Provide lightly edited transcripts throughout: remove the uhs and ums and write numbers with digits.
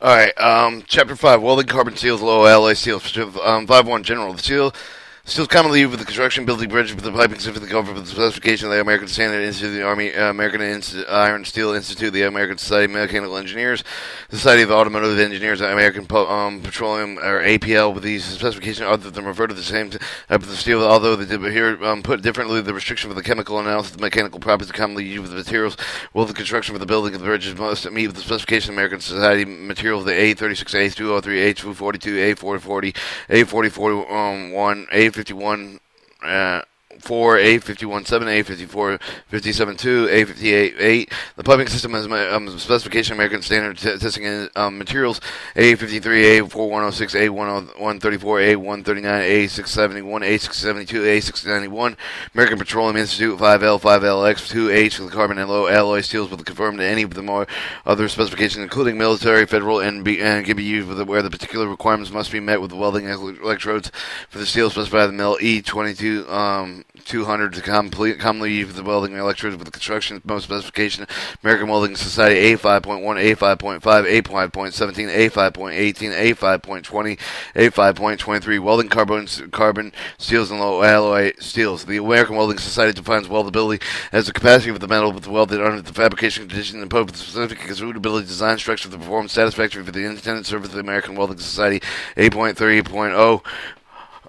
Alright, Chapter 5, Welding Carbon Steels, Low Alloy Steels, 5-1 General. Steel's commonly used with the construction, building bridges with the piping system, the cover with the specification of the American Standard Institute, the Army, American Iron Steel Institute, the American Society of Mechanical Engineers, Society of Automotive Engineers, American Petroleum, or APL, with these specifications other than refer to the same type of steel, although they did here put differently. The restriction for the chemical analysis of the mechanical properties commonly used with the materials, while the construction for the building of the bridges must meet with the specification of American Society materials, the A36, A203, A242, A440, A441, A51, 4, A51 7, A54 57 2, A58 8. The piping system has specification American Standard testing materials A53, A4106, A134, A139, A671, A672, A691. American Petroleum Institute 5L, 5LX, 2H for the carbon and low alloy steels with confirmed to any of the more other specifications, including military, federal, and can be used where the particular requirements must be met with the welding electrodes for the steel specified in the mill E22. 200 to commonly used with the welding electrodes with the construction most specification American Welding Society A5.1, A5.5, A5.17, A5.18, A5.20, A5.23 welding carbon steels and low alloy steels. The American Welding Society defines weldability as the capacity of the metal with the welded under the fabrication conditions imposed with the specific suitability design structure to perform satisfactory for the intended service of the American Welding Society A.3.0.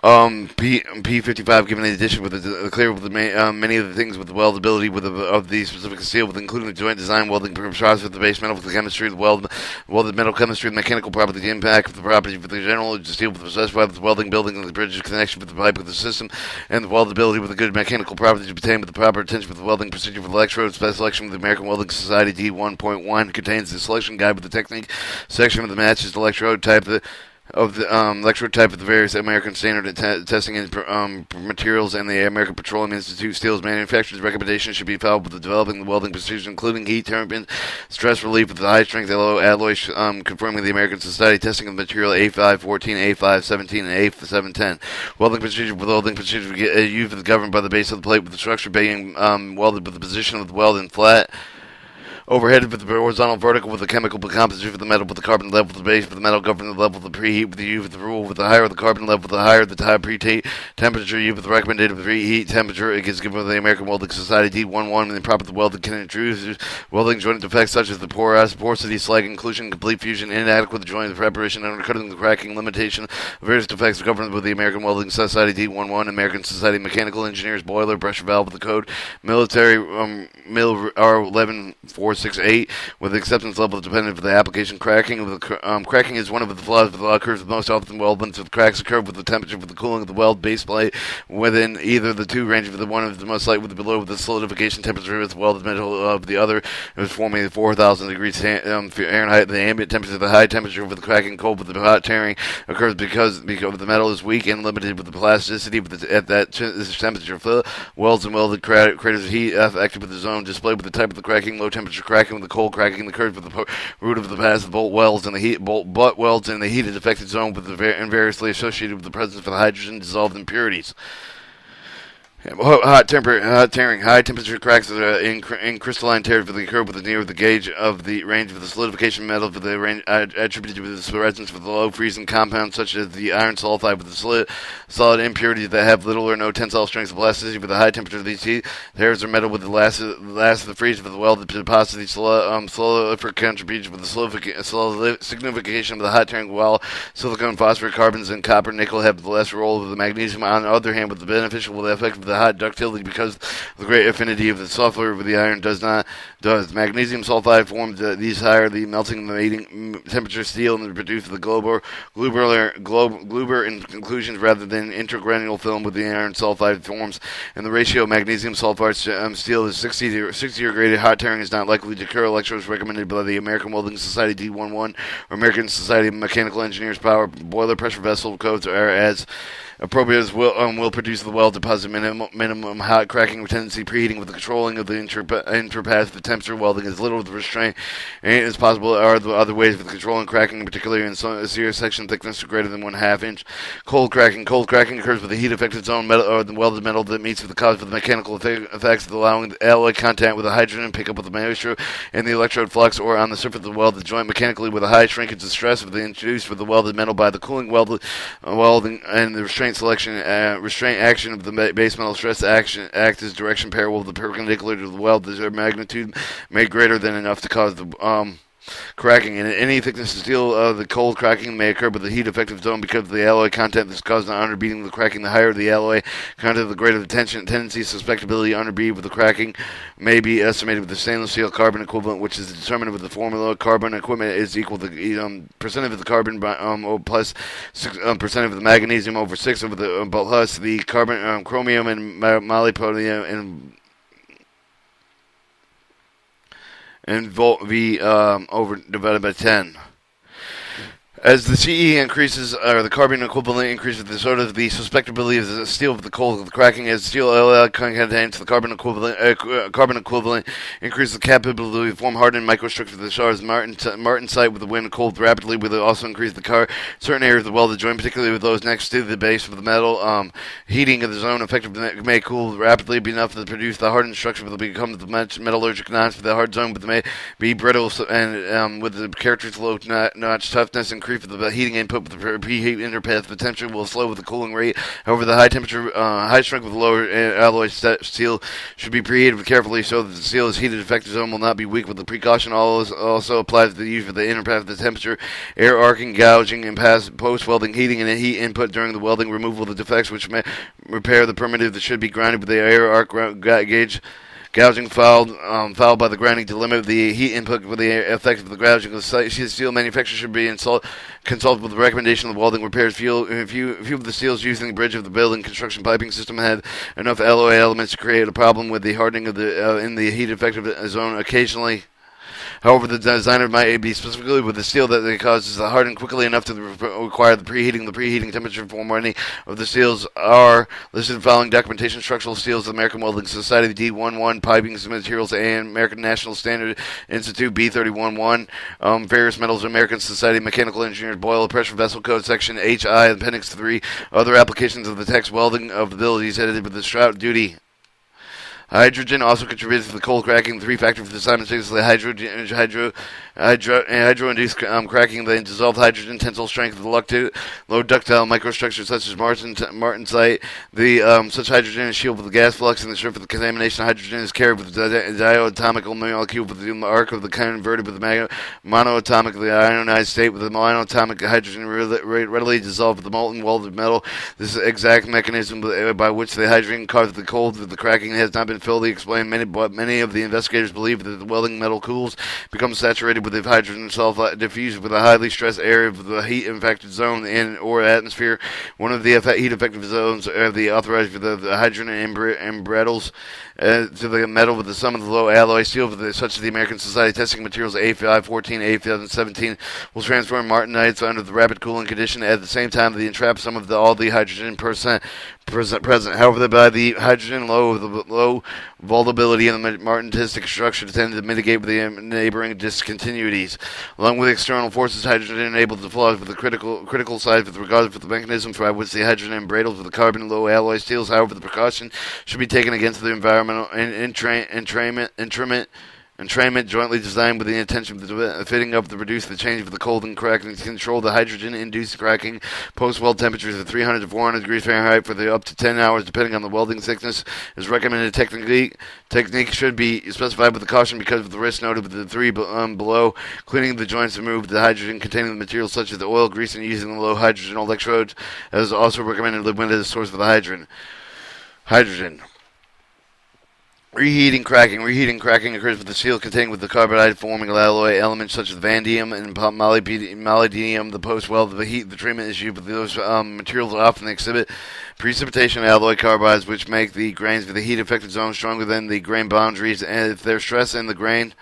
P55 given in addition with the clear with many of the things with the weldability of the specific steel, with including the joint design welding process with the base metal, with the chemistry, the welded metal chemistry, the mechanical property, the impact of the property for the general steel with the specified with the welding building and the bridge connection with the pipe with the system, and the weldability with the good mechanical properties obtained with the proper attention with the welding procedure for the electrode. Special selection with the American Welding Society D1.1 contains the selection guide with the technique section of the matches the electrode type of the electrode type of the various American Standard testing and materials, and the American Petroleum Institute steel's manufacturer's recommendations should be followed with the developing the welding procedures, including heat treatment, stress relief with the high strength alloy, confirming the American Society testing of the material A514, A517, and A710. Welding procedure with welding procedures used with the governed by the base of the plate with the structure being welded with the position of the weld and flat. Overheaded with the horizontal vertical with the chemical composition for the metal with the carbon level with the base for the metal governing the level of the preheat with the U with the rule with the higher the carbon level the higher the high preheat temperature U with the recommended preheat temperature. It is given by the American Welding Society D11 and the proper the welding can intrude welding joint defects such as the porosity, slag inclusion, complete fusion, inadequate joint preparation, undercutting, the cracking, limitation of various defects governed with the American Welding Society D11, American Society of Mechanical Engineers boiler pressure valve with the code military MIL R11468 with the acceptance level dependent for the application. Cracking cracking is one of the flaws of the occurs with most often weldments with cracks occur with the temperature for the cooling of the weld base plate within either the two range of the one of the most light with the below with the solidification temperature with the welded metal of the other is forming 4,000 degrees Fahrenheit. The ambient temperature, the high temperature for the cracking cold with the hot tearing occurs because the metal is weak and limited with the plasticity at that temperature. Welds and welded craters of heat active with the zone displayed with the type of the cracking, low temperature cracking with the cold cracking, the curve with the root of the pass, the bolt welds and the butt welds in the heated affected zone with the variously associated with the presence of the hydrogen dissolved impurities. Hot tearing, high temperature cracks in crystalline tears with the curve with the near the gauge of the range of the solidification metal for the range attributed with the resins for the low freezing compounds such as the iron sulfide with the solid impurities that have little or no tensile strength of elasticity with the high temperature of these heat. Tears are metal with the last of the freeze with the welded deposity slow for contribution with the signification of the hot tearing, while silicon, phosphorus, carbons, and copper, nickel have the less role of the magnesium. On the other hand, with the beneficial with the effect of the hot ductility because the great affinity of the sulfur with the iron does. Magnesium sulfide forms these higher the melting the mating temperature steel and produce the gluber in conclusions rather than intergranular film with the iron sulfide forms, and the ratio of magnesium sulfide steel is 60 or greater. Hot tearing is not likely to occur. Electrodes recommended by the American Welding Society D11 or American Society of Mechanical Engineers power boiler pressure vessel codes are as appropriate will produce the weld deposit minimum minimum hot cracking tendency, preheating with the controlling of the interpath, the temperature, welding as little of the restraint as possible. Are the other ways of controlling cracking, particularly in severe section thickness greater than 1/2 inch. Cold cracking occurs with the heat affected zone metal or the welded metal that meets with the cause of the mechanical effects of allowing the alloy contact with the hydrogen pick up with the moisture and the electrode flux or on the surface of the welded joint mechanically with a high shrinkage of stress with the introduced with the welded metal by the cooling welding and the restraint action of the base metal stress action act as direction parallel to the perpendicular to the weld. Their magnitude made greater than enough to cause the cracking. In any thickness of steel, the cold cracking may occur with the heat effective zone because of the alloy content that's caused the underbeating. The cracking, the higher the alloy content, the greater the tension tendency, susceptibility underbeat with the cracking may be estimated with the stainless steel carbon equivalent, which is determined with the formula. Carbon equivalent is equal to percent of the carbon plus 6% of the magnesium over 6 of the plus the carbon chromium and molybdenum and volt V over divided by 10. As the CE increases, or the carbon equivalent increases, so does the susceptibility of the steel of the cold of the cracking. As steel contains the carbon equivalent increases the capability to form hardened microstructures of the shards. Martensite with the wind cold rapidly will also increase the certain areas of the welded joint, particularly with those next to the base of the metal. Heating of the zone effectively may cool rapidly be enough to produce the hardened structure will become the metallurgic notch for the hard zone, but may be brittle and with the characteristic low notch toughness increase for the heating input with the preheat interpath. The temperature will slow with the cooling rate. However, the high temperature, high strength with lower alloy steel should be preheated carefully so that the steel is heated. Effective zone will not be weak. With the precaution also applies to the use of the interpath of the temperature, air arcing, gouging, and post-welding heating and heat input during the welding. Removal of the defects which may repair the primitive that should be grinded with the air arc gauge. Gouging fouled by the grinding to limit the heat input with the effect of the gouging. The steel manufacturer should be consulted with the recommendation of the welding repairs. Few of the steels using the bridge of the building construction piping system had enough alloy elements to create a problem with the hardening of the in the heat effective zone occasionally. However, the designer might be specifically with the steel that causes the harden quickly enough to require the preheating. The preheating temperature for many of the steels are listed following documentation: structural steels, the American Welding Society D11, piping materials, and American National Standard Institute B311, various metals, American Society of Mechanical Engineers, boiler pressure vessel code section HI, appendix 3, other applications of the text welding of abilities edited with the Strout duty. Hydrogen also contributes to the cold cracking. The 3 factor for the simultaneously hydro-induced cracking. The dissolved hydrogen tensile strength of the low ductile microstructures such as martensite. Such hydrogen is shielded with the gas flux, and the surface of the contamination hydrogen is carried with the diatomical molecule with the arc of the converted with the monoatomic, the ionized state with the monoatomic hydrogen readily dissolved with the molten welded metal. This exact mechanism by which the hydrogen caused the cold of the cracking has not been fully explained. Many of the investigators believe that the welding metal cools, becomes saturated with the hydrogen sulfide, diffused with a highly stressed area of the heat-infected zone in or atmosphere. One of the heat-effective zones are the authorized for the hydrogen embrittles to the metal with the sum of the low alloy steel, such as the American Society testing materials A514, A517, will transform martenites under the rapid cooling condition at the same time they entrap some of all the hydrogen present. However, by the hydrogen low vulnerability in the martensitic structure tend to mitigate with the neighboring discontinuities. Along with external forces, hydrogen enables the flaws with the critical side with regard to the mechanism by which the hydrogen embrittles with the carbon low alloy steels. However, the precaution should be taken against the environmental entrainment jointly designed with the intention of the fitting up to reduce the change of the cold and cracking to control the hydrogen-induced cracking. Post-weld temperatures of 300 to 400 degrees Fahrenheit for the up to 10 hours depending on the welding thickness is recommended. Technique should be specified with caution because of the risk noted with the 3 below. Cleaning the joints to remove the hydrogen containing the materials such as the oil, grease, and using the low hydrogen electrodes is also recommended when it is source of the hydrogen. Reheating cracking occurs with the steel containing with the carbide forming alloy elements such as vanadium and molybdenum. The post-weld, the treatment is used, but those materials often exhibit precipitation alloy carbides, which make the grains of the heat-affected zone stronger than the grain boundaries, and if there's stress in the grain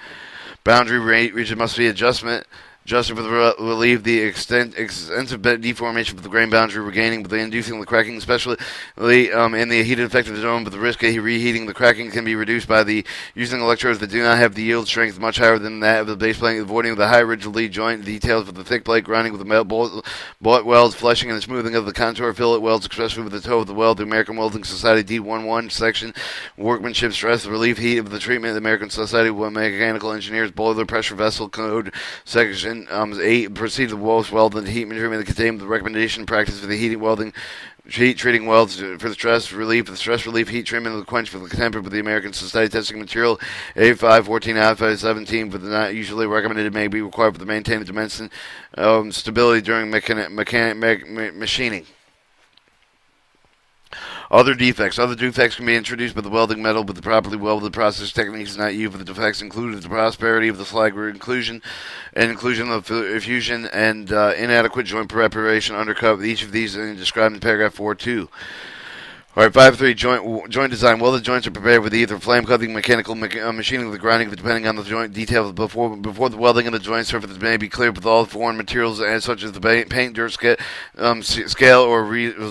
boundary region must be adjusted adjusted for the relieve the extensive deformation of the grain boundary regaining, but inducing the cracking, especially in the heated effect of the zone. But the risk of reheating the cracking can be reduced by the using electrodes that do not have the yield strength much higher than that of the base plate, avoiding the high rigid lead joint details with the thick plate, grinding with the bolt welds, fleshing and smoothing of the contour fillet welds, especially with the toe of the weld. The American Welding Society D11 section, workmanship, stress, relief, heat of the treatment. The American Society of Mechanical Engineers boiler pressure vessel code section 8 proceed to Walsh weld and heat treatment that contain the recommendation practice for the heating welding. Heat treating welds for the stress relief, heat treatment of the quench for the temper with the American Society testing material A514 I517, but not usually recommended may be required for the maintain the dimension stability during machining. Other defects can be introduced by the welding metal, but the properly welded process techniques is not used. For the defects included the prosperity of the slag inclusion of fusion and inadequate joint preparation undercut. Each of these is described in paragraph 4.2. All right, 5.3, joint design. Welded joints are prepared with either flame cutting, mechanical machining, or the grinding, depending on the joint details. Before the welding of the joint surface may be cleared with all foreign materials, such as the paint, dirt, scale, or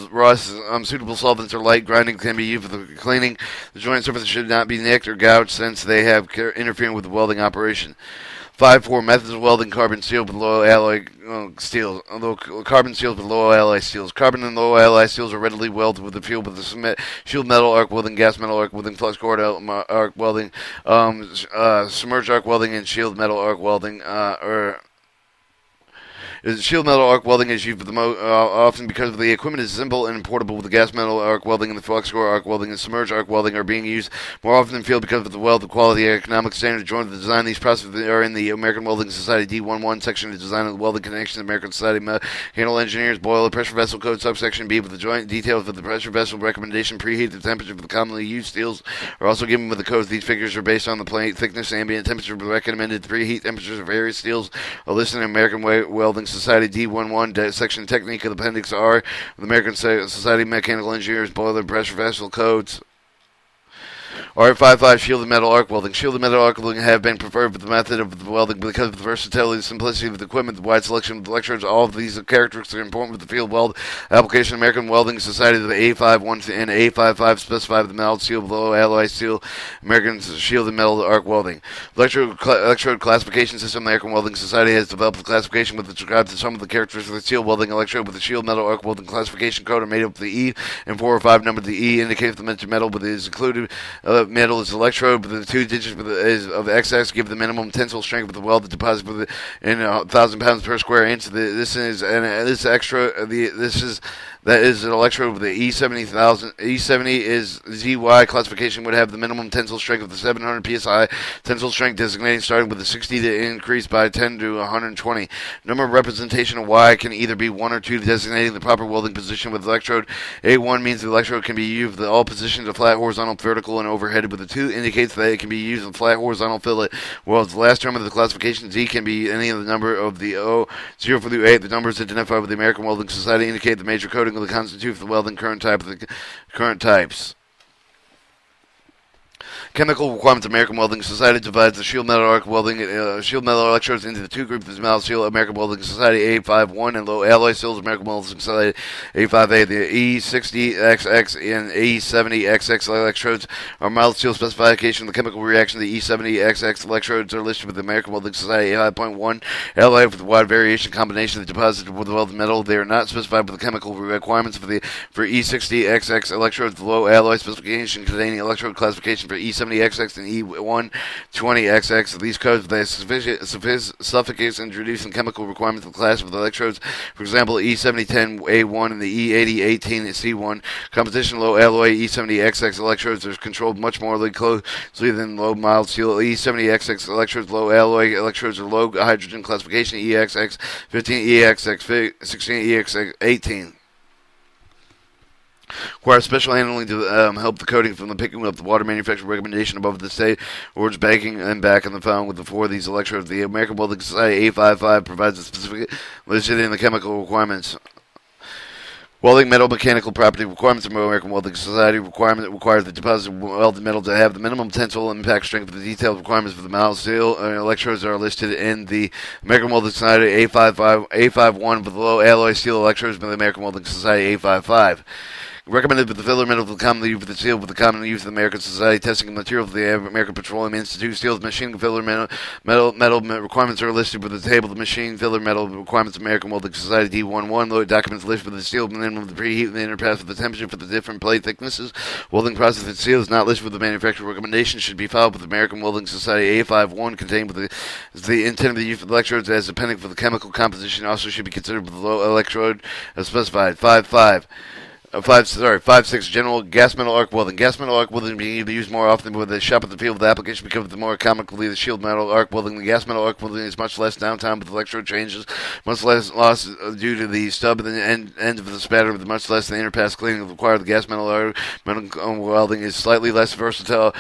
rust. Suitable solvents or light grinding can be used for the cleaning. The joint surface should not be nicked or gouged, since they have interfering with the welding operation. 5.4, methods of welding carbon steel with low alloy steels. Although carbon steels with low alloy steels. Carbon and low alloy steels are readily welded with the fuel with the shield metal arc welding, gas metal arc welding, flux core arc welding, submerged arc welding, and shield metal arc welding, Shield metal arc welding is used for the often because the equipment is simple and portable. With the gas metal arc welding and the flux core arc welding and submerged arc welding are being used more often in the field because of the weld, the quality, economic standard, joint, the design. These processes are in the American Welding Society D11 section, the design of the welding connections. American Society Mechanical Engineers boiler pressure vessel code subsection B with the joint details of the pressure vessel recommendation. Preheat the temperature for the commonly used steels are also given with the codes. These figures are based on the plate thickness, ambient temperature. Recommended preheat temperatures of various steels are listed in American Welding Society D11 section technique of Appendix R, the American Society of Mechanical Engineers boiler pressure vessel codes. R55 shielded metal arc welding. Shielded metal arc welding have been preferred for the method of the welding because of the versatility and simplicity of the equipment, the wide selection of the electrodes. All of these characteristics are important with the field weld application. American Welding Society, the A51 and A55 specify the mild steel, below alloy steel. American shielded metal arc welding. Electrode classification system. The American Welding Society has developed a classification with describes some of the characteristics of the steel welding electrode with the shield metal arc welding classification code are made up of the E and 4 or 5 number. The E indicates the mentioned metal, but it is included. Metal is electrode, but the 2 digits of the XX give the minimum tensile strength of the weld deposit in 1,000 pounds per square inch. This is an electrode with the E70,000. E70 is ZY classification would have the minimum tensile strength of the 700 psi tensile strength designating starting with the 60 to increase by 10 to 120. Number of representation of Y can either be 1 or 2 designating the proper welding position with electrode. A1 means the electrode can be used with all positions of flat, horizontal, vertical, and overheaded. With the 2 indicates that it can be used in flat, horizontal fillet. Well, the last term of the classification Z can be any of the number of the 0 through 8. The numbers identified with the American Welding Society indicate the major coding of the constitute for the welding current type of the current types. Chemical requirements. American Welding Society divides the shield metal arc welding shield metal electrodes into the 2 groups of mild steel. American Welding Society A51 and low alloy steels. American Welding Society A5A. The E60XX and E70XX electrodes are mild steel specification. The chemical reaction of the E70XX electrodes are listed with the American Welding Society A5.1 alloy with a wide variation combination of the deposit with the welded metal. They are not specified with the chemical requirements for E60XX electrodes. The low alloy specification containing electrode classification for E70XX and E120XX. These codes suffocates introducing chemical requirements of the class of the electrodes. For example, E7010A1 and the E8018C1. Composition low alloy E70XX electrodes are controlled much more closely than low mild steel. E70XX electrodes, low alloy electrodes are low hydrogen classification EXX 15, EXX 16, EXX 18. Requires special handling to help the coating from the picking up the water manufacturer recommendation above the state or banking and back in the phone with the 4 of these electrodes. The American Welding Society A55 provides a specific listed in the chemical requirements. Welding metal mechanical property requirements of American Welding Society requires the deposit of welded metal to have the minimum tensile impact strength. The detailed requirements for the mild steel electrodes are listed in the American Welding Society A51 with low alloy steel electrodes by the American Welding Society A55. Recommended with the filler metal for the commonly used for the steel with the common use of the American Society testing material for the American Petroleum Institute. Steel's machine filler metal requirements are listed with the table. The machine filler metal requirements of American Welding Society D11. Loaded documents listed with the steel minimum the preheat and the interpass for the temperature for the different plate thicknesses. Welding process of steel is not listed with the manufacturer recommendation. Should be filed with the American Welding Society A51 contained with the intent of the use of the electrodes as appendix for the chemical composition. Also should be considered with the low electrode as specified. 5.6 general gas metal arc welding. Gas metal arc welding being used more often with the shop at the field of the application because of the more commonly the shield metal arc welding. The gas metal arc welding is much less downtime with electrode changes, much less loss due to the stub and the end of the spatter, with much less the interpass cleaning required. The gas metal arc welding is slightly less versatile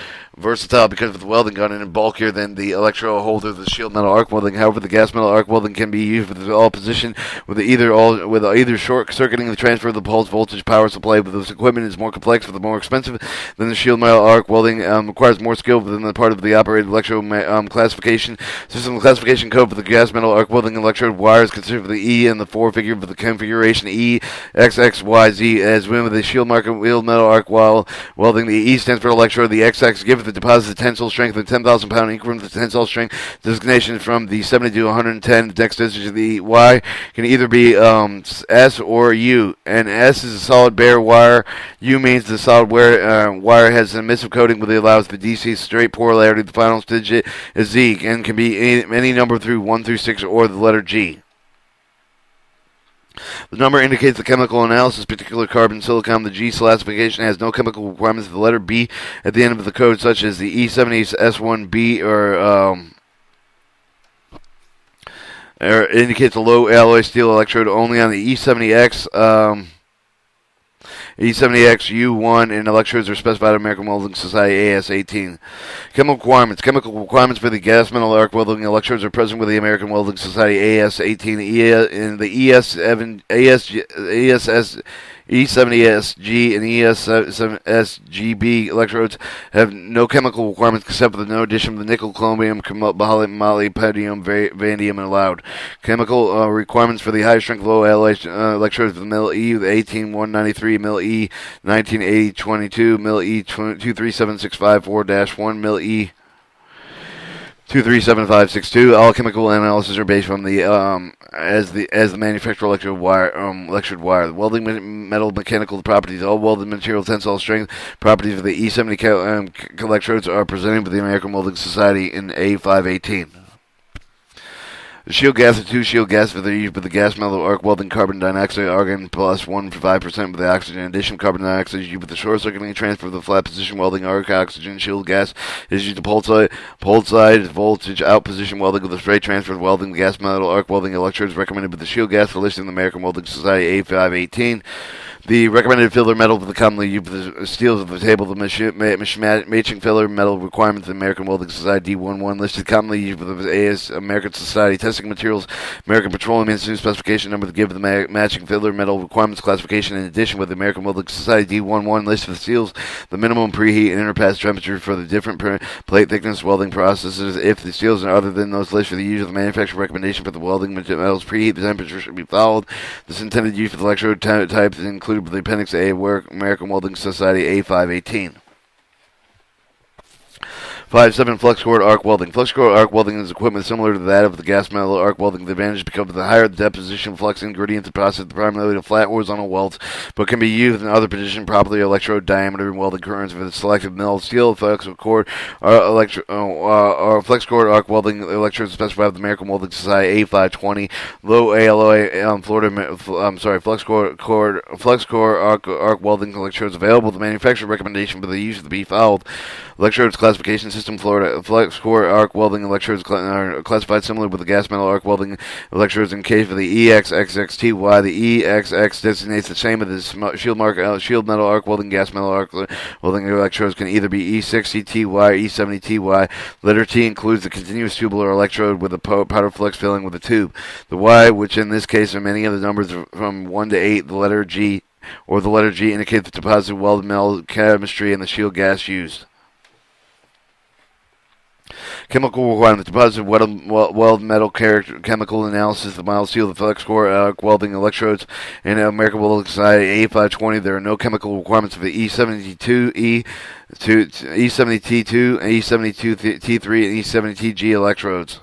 because of the welding gun and bulkier than the electrode holder. The shield metal arc welding. However, the gas metal arc welding can be used with all position with either short circuiting the transfer of the pulse voltage power supply, but this equipment is more complex with the more expensive than the shield metal arc welding. Requires more skill within the part of the operated electrode classification system. Classification code for the gas metal arc welding electrode wires considered for the E and the 4 figure for the configuration E XXYZ as when with the shield metal arc welding. The E stands for electrode. The XX gives the deposit tensile strength of 10,000 pound increment of the tensile strength designation from the 70 to 110. The next digit of the Y can either be S or U, and S is a solid bare wire. U means the solid wire has an emissive coating that allows the DC straight polarity. The final digit is Z and can be any number through 1 through 6 or the letter G. The number indicates the chemical analysis, particular carbon silicon. The G classification has no chemical requirements. The letter B at the end of the code, such as the E70S1B or indicates a low alloy steel electrode only on the E70X. E70X-U1 and electrodes are specified in American Welding Society AS18. Chemical requirements. Chemical requirements for the gas metal arc welding electrodes are present with the American Welding Society AS18. In the E70SG and ES7SGB electrodes have no chemical requirements except for the no addition of the nickel, chromium, molybdenum, vanadium allowed. Chemical requirements for the high strength low alloy electrodes for the mil E, the 18193, mil E 198022, mil E 237654-1, mil E 237562. All chemical analysis are based on the as the manufacturer electrode wire. The welding metal mechanical properties. All welded material tensile strength properties of the E70 electrodes are presented by the American Welding Society in A518. The shield gas are 2 shield gas for the use with the gas metal arc welding carbon dioxide argon plus 1 for 5% with the oxygen. In addition, carbon dioxide is used with the short circuiting transfer of the flat position welding arc oxygen. Shield gas is used to pole side voltage out position welding with a straight transfer of welding. The gas metal arc welding electrodes recommended with the shield gas for listed in the American Welding Society A518. The recommended filler metal for the commonly used for the steels of the table, the matching filler metal requirements of the American Welding Society D11 listed commonly used for the American Society testing materials, American Petroleum Institute specification number to give the matching filler metal requirements classification. In addition, with the American Welding Society D11 listed for the steels, the minimum preheat and interpass temperature for the different plate thickness welding processes. If the steels are other than those listed for the use of the manufacturer recommendation for the welding metals preheat, the temperature should be followed. This intended use for the electrode types included with the Appendix A work American Welding Society A518. 5.7 flux core arc welding. Flux core arc welding is equipment similar to that of the gas metal arc welding. The advantage becomes the higher the deposition flux ingredient to process primarily to flat horizontal welds, but can be used in other positions properly. Electrode diameter and welding currents for the selective mill steel flux core flux core arc welding electrodes specified with the American Welding Society A520. Low alloy flux core arc welding electrodes available. The manufacturer recommendation for the use of the B fouled electrodes classification system. Florida flux core arc welding electrodes are classified similar with the gas metal arc welding electrodes in case for the EXXXTY. The EXX designates the same as the shield metal arc welding. Gas metal arc welding electrodes can either be E60TY or E70TY. Letter T includes the continuous tubular electrode with a powder flux filling with a tube. The Y, which in this case are many of the numbers from 1 to 8, the letter G or the letter G indicate the deposit of welded metal chemistry and the shield gas used. Chemical requirement: deposit weld metal chemical analysis, the mild steel, the flex core, arc welding electrodes, in American Welding Society A520. There are no chemical requirements for the E72, E70T2, E72T3, and E70TG electrodes.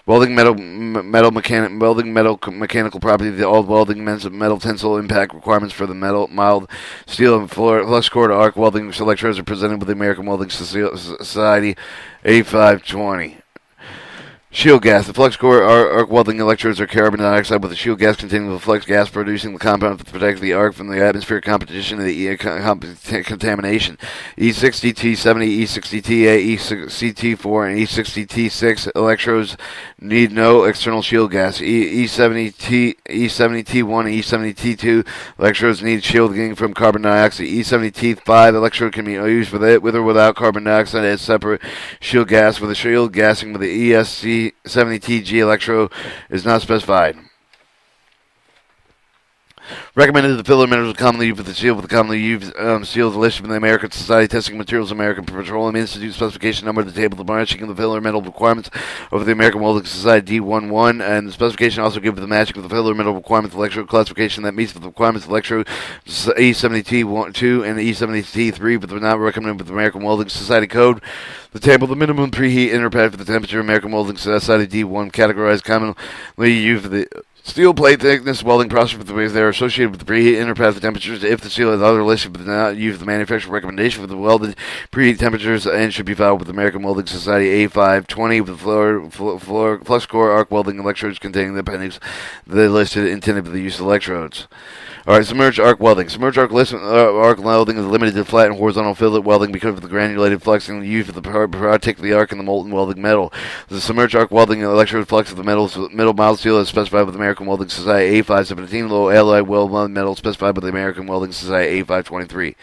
Welding mechanical property. All welding metal tensile impact requirements for the mild steel and flux core arc welding electrodes are presented with the American Welding Society A520. Shield gas. The flux core arc welding electrodes are carbon dioxide with a shield gas containing the flux gas producing the compound to protect the arc from the atmospheric competition and the contamination. E60, T70, E60TA, E60T4, and E60T6 electrodes need no external shield gas. E70T1, E70T2 electrodes need shielding from carbon dioxide. E70T5 electrode can be used with or without carbon dioxide as separate shield gas, with a shield gassing with the ESC70TG electrode is not specified. Recommended the filler metals commonly used with the seal, with the commonly used seals listed in the American Society Testing Materials, American Petroleum Institute specification number, the table of the branching of the filler metal requirements over the American Welding Society D11, and the specification also gives the matching of the filler metal requirements electrode classification that meets with the requirements of electrode E70T2 and E70T3, but they're not recommended with the American Welding Society code. The table, the minimum preheat interpad for the temperature, American Welding Society D1 categorized commonly used for the steel plate thickness welding process with the ways they are associated with the preheat interpath temperatures. If the steel has other listed but not use the manufacturer recommendation for the welded preheat temperatures, and should be filed with the American Welding Society A520 with the flux core arc welding electrodes containing the appendix they listed intended for the use of electrodes. Alright, submerged arc welding. Submerged arc welding is limited to flat and horizontal fillet welding because of the granulated fluxing used for the particularly arc and the molten welding metal. The submerged arc welding electrode flux of the middle mild steel is specified with the American Welding Society A517, low alloy weld metal specified by the American Welding Society A523.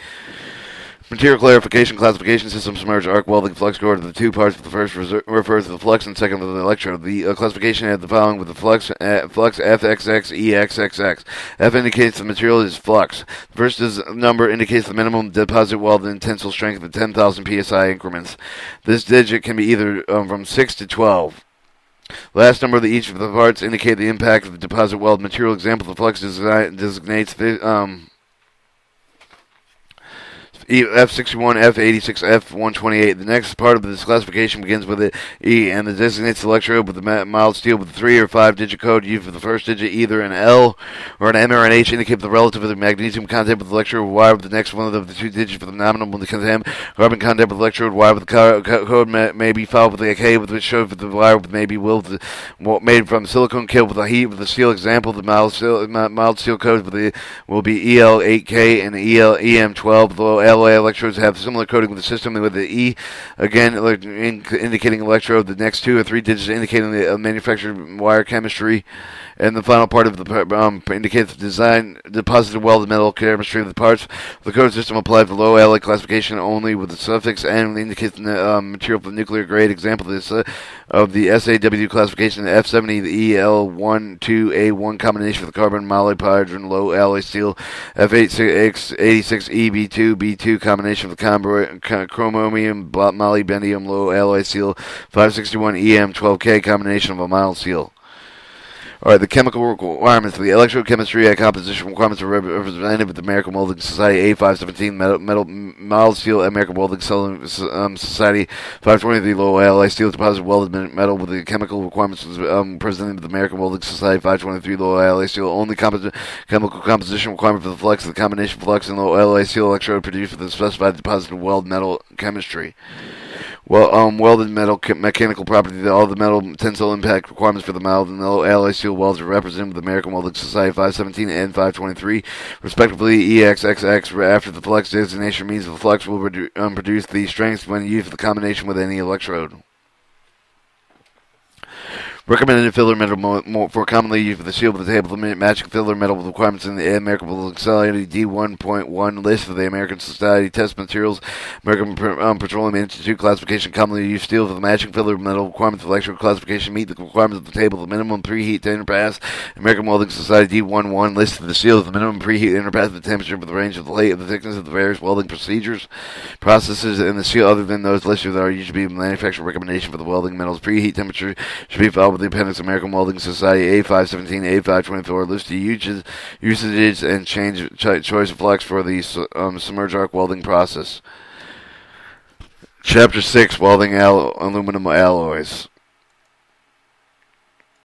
Material classification system: submerged arc welding flux core. The two parts of the first refers to the flux and second to the electrode. The classification had the following with the flux FXX, EXXX. F indicates the material is flux. The first number indicates the minimum deposit welded tensile strength of 10,000 psi increments. This digit can be either from 6 to 12. Last number of each of the parts indicate the impact of the deposit weld material. Example: the flux designates F61, F86, F128. The next part of this classification begins with the E, and it designates the electrode with the mild steel with the 3 or 5 digit code used for the first digit, either an L or an M or an H, indicate the relative of the magnesium content with the electrode. Y with the next one of the two digits for the nominal with the carbon content with the electrode. Y with the code may be followed with the K, with which shows that the wire may be made from silicone killed with the heat with the steel. Example: the mild steel code will be EL8K and EM12. The alloy electrodes have similar coding with the system with the E, again indicating electrode. The next 2 or 3 digits indicating the manufactured wire chemistry, and the final part of the indicates the design deposited welded metal chemistry of the parts. The code system applied for low alloy classification only with the suffix N indicates the material for nuclear grade. Example of the SAW classification: the F70, the EL12A1 combination with the carbon molybdenum low alloy steel. F86 EB2 B2 combination with the chromium molybdenum low alloy steel. 561 EM12K combination of a mild steel. Alright, the chemical requirements for the electrochemistry and composition requirements are represented with the American Welding Society A517 mild steel, American Welding Society 523 low alloy steel deposit welded metal with the chemical requirements presented with the American Welding Society 523 low alloy steel. Only chemical composition requirement for the flux, the combination flux and low alloy steel electrode produced for the specified deposit of welded metal chemistry. Welded metal mechanical property. All the metal tensile impact requirements for the mild and low alloy steel welds are represented with the American Welding Society 517 and 523, respectively. EXXX after the flux designation means the flux will produce the strength when used for the combination with any electrode. Recommended filler metal for commonly used for the seal of the table. The matching filler metal requirements in the American Welding Society D1.1 list of the American Society test materials. American Petroleum Institute classification commonly used steel for the matching filler metal requirements of electrical classification meet the requirements of the table. The minimum preheat to interpass. American Welding Society D1.1 list of the seal of the minimum preheat to interpass the temperature for the range of the height of the thickness of the various welding processes, and the seal other than those listed that are usually manufacturer recommendation for the welding metals. Preheat temperature should be followed with the appendix American Welding Society A517, A524, list of usages and choice of flux for the submerged arc welding process. Chapter 6, Welding Aluminum Alloys.